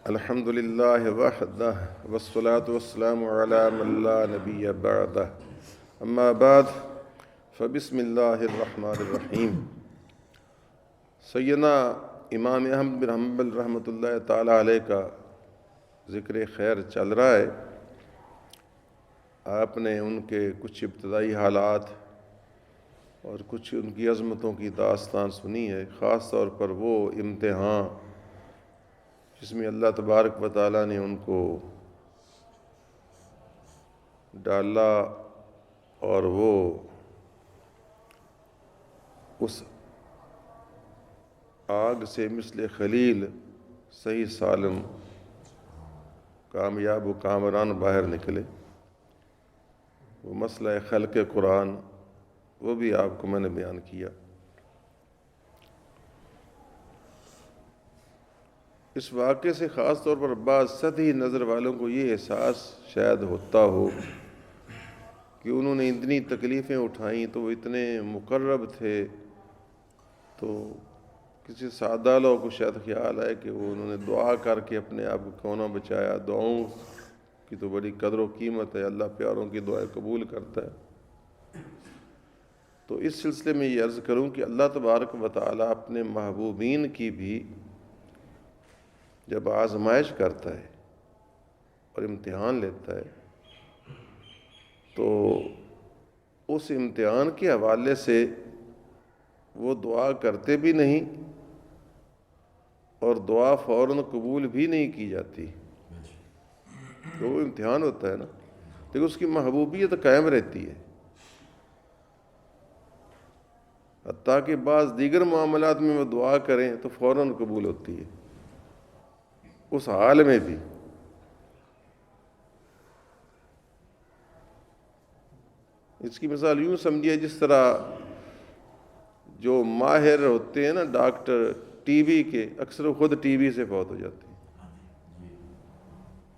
الحمد للہ وحدہ والصلاة والسلام علی من لا نبی بعدہ اما بعد فبسم اللہ الرحمن الرحیم۔ سیدنا امام احمد بن حنبل رحمۃ اللہ تعالی علیہ کا ذکر خیر چل رہا ہے۔ آپ نے ان کے کچھ ابتدائی حالات اور کچھ ان کی عظمتوں کی داستان سنی ہے، خاص طور پر وہ امتحان جس میں اللہ تبارک و تعالیٰ نے ان کو ڈالا اور وہ اس آگ سے مثل خلیل صحیح سالم کامیاب و کامران باہر نکلے۔ وہ مسئلہ خلق قرآن وہ بھی آپ کو میں نے بیان کیا۔ اس واقعے سے خاص طور پر بعض سطحی نظر والوں کو یہ احساس شاید ہوتا ہو کہ انہوں نے اتنی تکلیفیں اٹھائیں تو وہ اتنے مقرب تھے، تو کسی سادہ لوگ کو شاید خیال آئے کہ وہ انہوں نے دعا کر کے اپنے آپ کو کیوں نہ بچایا۔ دعاؤں کی تو بڑی قدر و قیمت ہے، اللہ پیاروں کی دعائیں قبول کرتا ہے۔ تو اس سلسلے میں یہ عرض کروں کہ اللہ تبارک و تعالیٰ اپنے محبوبین کی بھی جب آزمائش کرتا ہے اور امتحان لیتا ہے تو اس امتحان کے حوالے سے وہ دعا کرتے بھی نہیں اور دعا فوراً قبول بھی نہیں کی جاتی۔ تو وہ امتحان ہوتا ہے نا، لیکن اس کی محبوبیت قائم رہتی ہے، حتیٰ کہ بعض دیگر معاملات میں وہ دعا کریں تو فوراً قبول ہوتی ہے اس حال میں بھی۔ اس کی مثال یوں سمجھیے، جس طرح جو ماہر ہوتے ہیں نا ڈاکٹر ٹی بی کے، اکثر وہ خود ٹی بی سے فوت ہو جاتے ہیں۔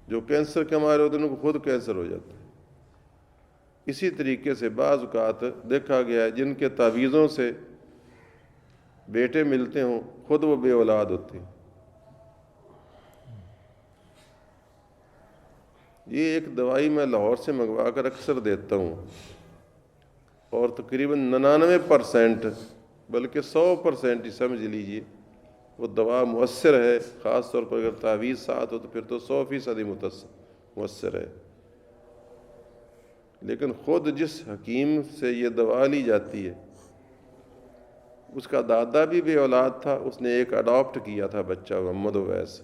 جو کینسر کے ماہر ہوتے ہیں ان کو خود کینسر ہو جاتا ہے۔ اسی طریقے سے بعض اوقات دیکھا گیا ہے جن کے تعویذوں سے بیٹے ملتے ہوں خود وہ بے اولاد ہوتے ہیں۔ یہ ایک دوائی میں لاہور سے منگوا کر اکثر دیتا ہوں، اور تقریباً 99% بلکہ 100% ہی سمجھ لیجئے وہ دوا مؤثر ہے۔ خاص طور پر اگر تعویذ ساتھ ہو تو پھر تو 100% ہی مؤثر ہے۔ لیکن خود جس حکیم سے یہ دوا لی جاتی ہے اس کا دادا بھی بے اولاد تھا، اس نے ایک اڈاپٹ کیا تھا بچہ محمد اویس،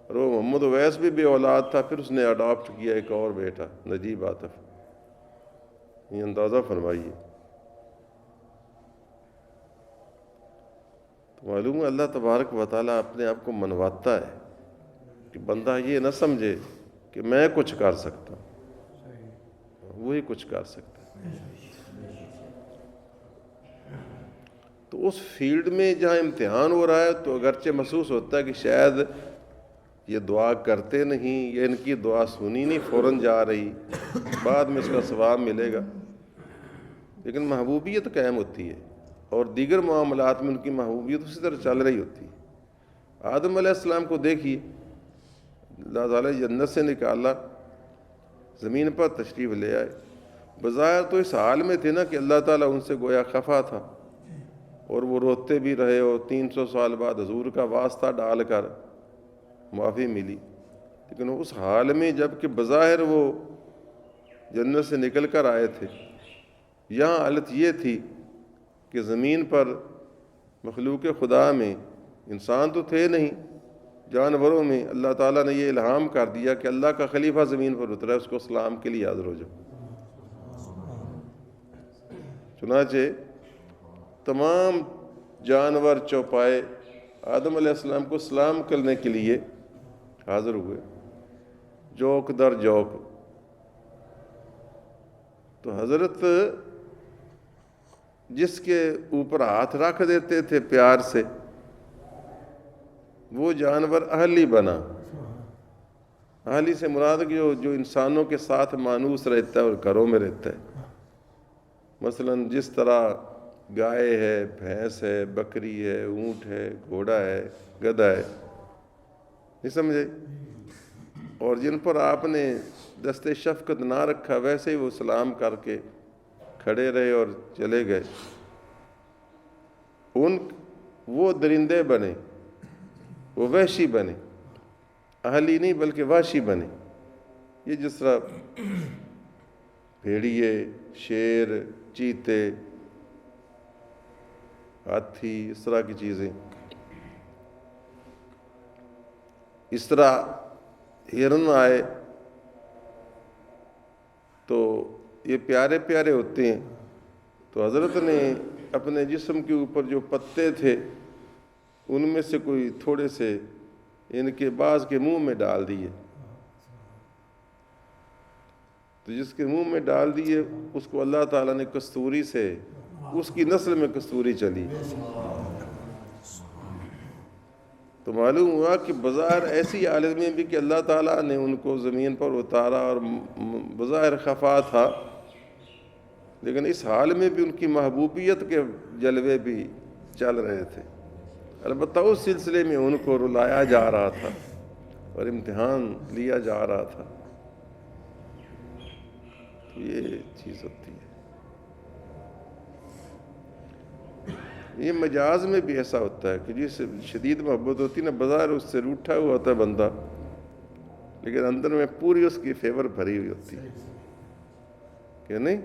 اور وہ محمد اویس بھی بے اولاد تھا، پھر اس نے اڈاپٹ کیا ایک اور بیٹا نجیب عاطف۔ یہ اندازہ فرمائیے۔ تو معلوم ہے اللہ تبارک و تعالیٰ اپنے آپ کو منواتا ہے کہ بندہ یہ نہ سمجھے کہ میں کچھ کر سکتا ہوں، وہی کچھ کر سکتا ہے۔ تو اس فیلڈ میں جہاں امتحان ہو رہا ہے تو اگرچہ محسوس ہوتا ہے کہ شاید یہ دعا کرتے نہیں، یہ ان کی دعا سنی نہیں فوراً جا رہی، بعد میں اس کا ثواب ملے گا، لیکن محبوبیت قائم ہوتی ہے، اور دیگر معاملات میں ان کی محبوبیت اسی طرح چل رہی ہوتی ہے۔ آدم علیہ السلام کو دیکھیے، اللہ تعالیٰ جنت سے نکالا، زمین پر تشریف لے آئے، بظاہر تو اس حال میں تھے نا کہ اللہ تعالیٰ ان سے گویا خفا تھا، اور وہ روتے بھی رہے، اور 300 سال بعد حضور کا واسطہ ڈال کر معافی ملی۔ لیکن اس حال میں جب کہ بظاہر وہ جنت سے نکل کر آئے تھے، یہاں حالت یہ تھی کہ زمین پر مخلوق خدا میں انسان تو تھے نہیں، جانوروں میں اللہ تعالیٰ نے یہ الہام کر دیا کہ اللہ کا خلیفہ زمین پر اترا ہے، اس کو سلام کے لیے حاضر ہو جاؤ۔ چنانچہ تمام جانور چوپائے آدم علیہ السلام کو سلام کرنے کے لیے حاضر ہوئے، جوک در جوک۔ تو حضرت جس کے اوپر ہاتھ رکھ دیتے تھے پیار سے، وہ جانور اہلی بنا۔ اہلی سے مراد کہ جو انسانوں کے ساتھ مانوس رہتا ہے اور گھروں میں رہتا ہے۔ مثلاً جس طرح گائے ہے، بھینس ہے، بکری ہے، اونٹ ہے، گھوڑا ہے، گدھا ہے، نہیں سمجھے؟ اور جن پر آپ نے دست شفقت نہ رکھا ویسے ہی وہ سلام کر کے کھڑے رہے اور چلے گئے، وہ درندے بنے، وہ وحشی بنے، اہلی نہیں بلکہ وحشی بنے۔ یہ جس طرح بھیڑیے، شیر، چیتے، ہاتھی، اس طرح کی چیزیں، اس طرح ہرن آئے تو یہ پیارے پیارے ہوتے ہیں، تو حضرت نے اپنے جسم کے اوپر جو پتے تھے ان میں سے کوئی تھوڑے سے ان کے بعض کے منہ میں ڈال دیے، تو جس کے منہ میں ڈال دیے اس کو اللہ تعالیٰ نے کستوری سے، اس کی نسل میں کستوری چلی، تو معلوم ہوا کہ بظاہر ایسی حالت میں بھی کہ اللہ تعالیٰ نے ان کو زمین پر اتارا اور بظاہر خفا تھا، لیکن اس حال میں بھی ان کی محبوبیت کے جلوے بھی چل رہے تھے۔ البتہ اس سلسلے میں ان کو رلایا جا رہا تھا اور امتحان لیا جا رہا تھا، تو یہ چیز ہوتی ہے۔ یہ مجاز میں بھی ایسا ہوتا ہے کہ جس سے شدید محبت ہوتی ہے نا، بظاہر اس سے روٹھا ہوا ہوتا ہے بندہ، لیکن اندر میں پوری اس کی فیور بھری ہوئی ہوتی ہے، کہ نہیں؟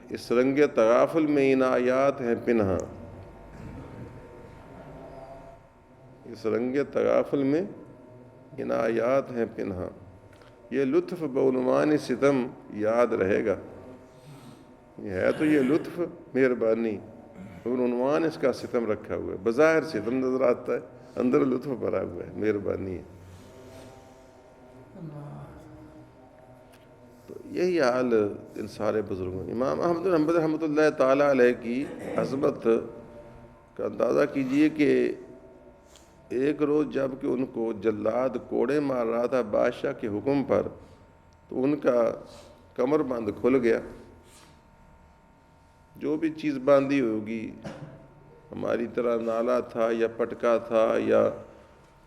اس رنگ تغافل میں عنایات ہیں پنہاں، اس رنگ تغافل میں عنایات ہیں پنہاں، یہ لطف بعنوان ستم یاد رہے گا۔ یہ ہے تو یہ لطف مہربانی، عنوان اس کا ستم رکھا ہوا ہے، بظاہر ستم نظر آتا ہے، اندر لطف بھرا ہوا ہے، مہربانی ہے۔ تو یہی حال ان سارے بزرگوں۔ امام احمد بن حنبل رحمۃ اللہ تعالیٰ علیہ کی عظمت کا اندازہ کیجئے کہ ایک روز جب کہ ان کو جلاد کوڑے مار رہا تھا بادشاہ کے حکم پر، تو ان کا کمر بند کھل گیا، جو بھی چیز باندھی ہوگی، ہماری طرح نالا تھا یا پٹکا تھا یا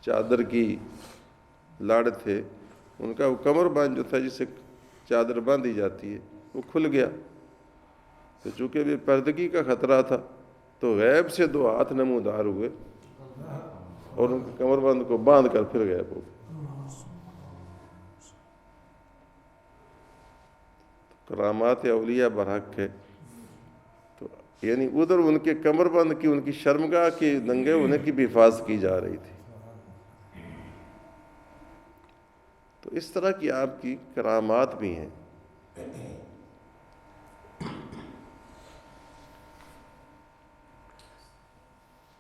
چادر کی لڑ تھے، ان کا وہ کمر بند جو تھا جس سے چادر باندھی جاتی ہے وہ کھل گیا، تو چونکہ بھی پردگی کا خطرہ تھا تو غیب سے 2 ہاتھ نمودار ہوئے اور ان کے کمر بند کو باندھ کر پھر غائب ہو گئے۔ کرامات اولیاء برحق ہے، تو یعنی ادھر ان کے کمر بند کی، ان کی شرمگاہ کے ننگے ہونے کی بھی حفاظت کی جا رہی تھی۔ تو اس طرح کی آپ کی کرامات بھی ہیں۔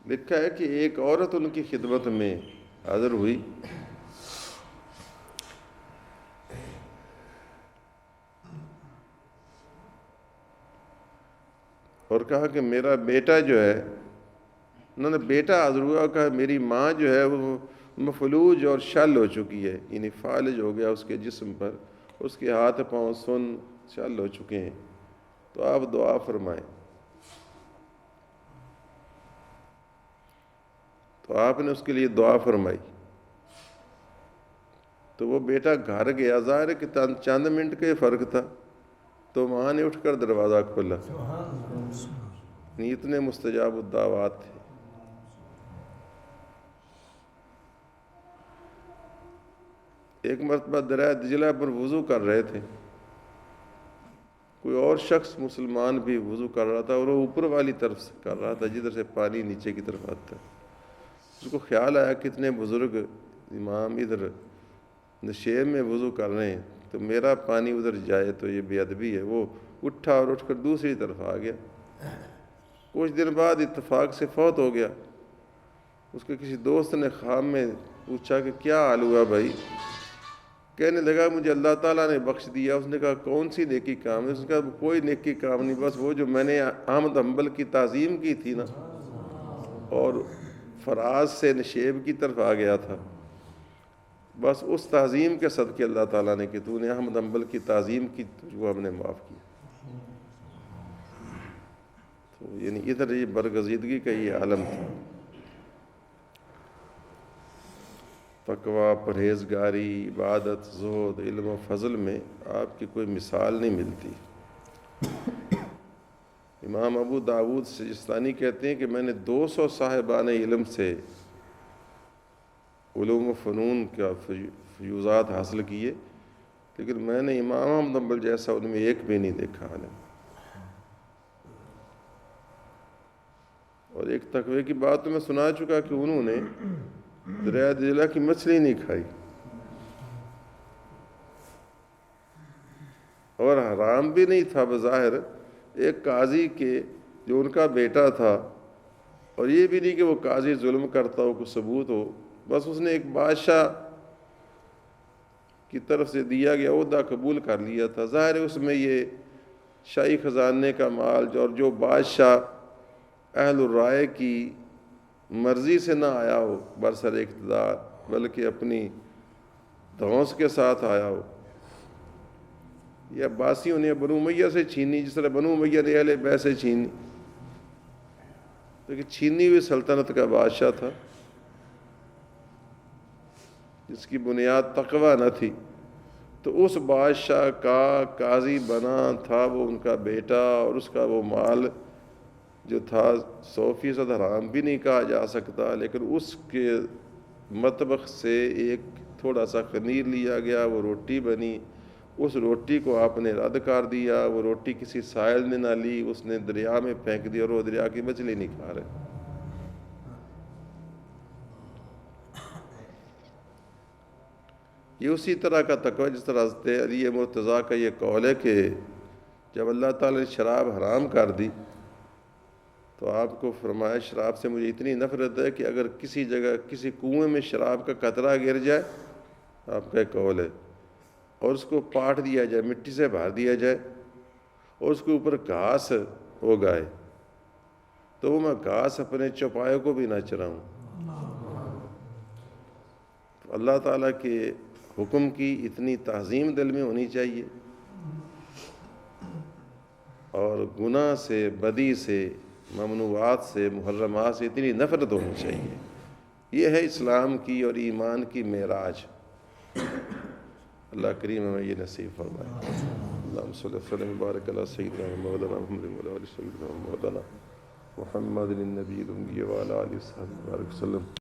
لکھا ہے کہ ایک عورت ان کی خدمت میں حاضر ہوئی، اور کہا کہ میرا بیٹا جو ہے، انہوں نے بیٹا حاضر ہوا اور کہا میری ماں جو ہے وہ مفلوج اور شل ہو چکی ہے، یعنی فالج ہو گیا اس کے جسم پر، اس کے ہاتھ پاؤں سن شل ہو چکے ہیں، تو آپ دعا فرمائیں۔ تو آپ نے اس کے لیے دعا فرمائی، تو وہ بیٹا گھر گیا، ظاہر ہے کہ چند منٹ کا فرق تھا، تو ماں نے اٹھ کر دروازہ کھولا، اتنے مستجاب الدعوات تھے۔ ایک مرتبہ دریائے دجلہ پر وضو کر رہے تھے، کوئی اور شخص مسلمان بھی وضو کر رہا تھا اور وہ اوپر والی طرف سے کر رہا تھا جدھر سے پانی نیچے کی طرف آتا ہے۔ اس کو خیال آیا کتنے بزرگ امام ادھر نشیب میں وضو کر رہے ہیں، تو میرا پانی ادھر جائے تو یہ بے ادبی ہے۔ وہ اٹھا اور اٹھ کر دوسری طرف آ گیا، کچھ دن بعد اتفاق سے فوت ہو گیا۔ اس کے کسی دوست نے خواب میں پوچھا کہ کیا حال ہوا بھائی؟ کہنے لگا مجھے اللہ تعالیٰ نے بخش دیا۔ اس نے کہا کون سی نیکی کام ہے؟ اس نے کہا کوئی نیکی کام نہیں، بس وہ جو میں نے احمد حنبل کی تعظیم کی تھی نا، اور فراز سے نشیب کی طرف آ گیا تھا، بس اس تعظیم کے صدقے اللہ تعالیٰ نے کہ تو نے احمد حنبل کی تعظیم کی، وہ ہم نے معاف کیا۔ یعنی ادھر یہ برگزیدگی کا یہ عالم تھا. تقویٰ، پرہیزگاری، عبادت، زہد، علم و فضل میں آپ کی کوئی مثال نہیں ملتی. امام ابو داود سجستانی کہتے ہیں کہ میں نے 200 صاحبان علم سے علوم و فنون کا فیوزات حاصل کیے، لیکن میں نے امام احمد حنبل جیسا ان میں ایک بھی نہیں دیکھا عالم. اور ایک تقوی کی بات تو میں سنا چکا کہ انہوں نے دریائے دجلہ کی مچھلی نہیں کھائی، اور حرام بھی نہیں تھا بظاہر. ایک قاضی کے جو ان کا بیٹا تھا، اور یہ بھی نہیں کہ وہ قاضی ظلم کرتا ہو، کوئی ثبوت ہو، بس اس نے ایک بادشاہ کی طرف سے دیا گیا عہدہ قبول کر لیا تھا. ظاہر ہے اس میں یہ شاہی خزانے کا مال اور جو بادشاہ اہل الرائے کی مرضی سے نہ آیا ہو برسر اقتدار، بلکہ اپنی دھونس کے ساتھ آیا ہو. یہ عباسیوں نے بنو امیہ سے چھینی، جس طرح بنو امیہ نے اہل بیت سے چھینی. لیکن چھینی ہوئی سلطنت کا بادشاہ تھا جس کی بنیاد تقویٰ نہ تھی، تو اس بادشاہ کا قاضی بنا تھا وہ ان کا بیٹا، اور اس کا وہ مال جو تھا 100% حرام بھی نہیں کہا جا سکتا، لیکن اس کے مطبخ سے ایک تھوڑا سا خمیر لیا گیا، وہ روٹی بنی، اس روٹی کو آپ نے رد کر دیا. وہ روٹی کسی سائل نے نہ لی، اس نے دریا میں پھینک دی، اور وہ دریا کی مچھلی نہیں کھا رہے. یہ اسی طرح کا تقوی جس طرح حضرت علی مرتضیٰ کا یہ قول ہے کہ جب اللہ تعالی نے شراب حرام کر دی تو آپ کو فرمایا شراب سے مجھے اتنی نفرت ہے کہ اگر کسی جگہ کسی کنویں میں شراب کا قطرہ گر جائے، آپ کا ایک قول ہے، اور اس کو پاٹ دیا جائے، مٹی سے بھر دیا جائے، اور اس کے اوپر گھاس اگائے، تو وہ میں گھاس اپنے چوپایوں کو بھی نہ چراؤں. اللہ تعالیٰ کے حکم کی اتنی تعظیم دل میں ہونی چاہیے، اور گناہ سے، بدی سے، ممنوعات سے، محرمات سے اتنی نفرت ہونی چاہیے. یہ ہے اسلام کی اور ایمان کی معراج. اللہ کریم ہمیں یہ نصیب فرمائے. اللہم صلی اللہ علیہ وسلم بارک علی سیدنا مولانا محمد وعلی آل سیدنا مولانا محمد النبی الأمی وعلی آلہ وصحبہ وسلم.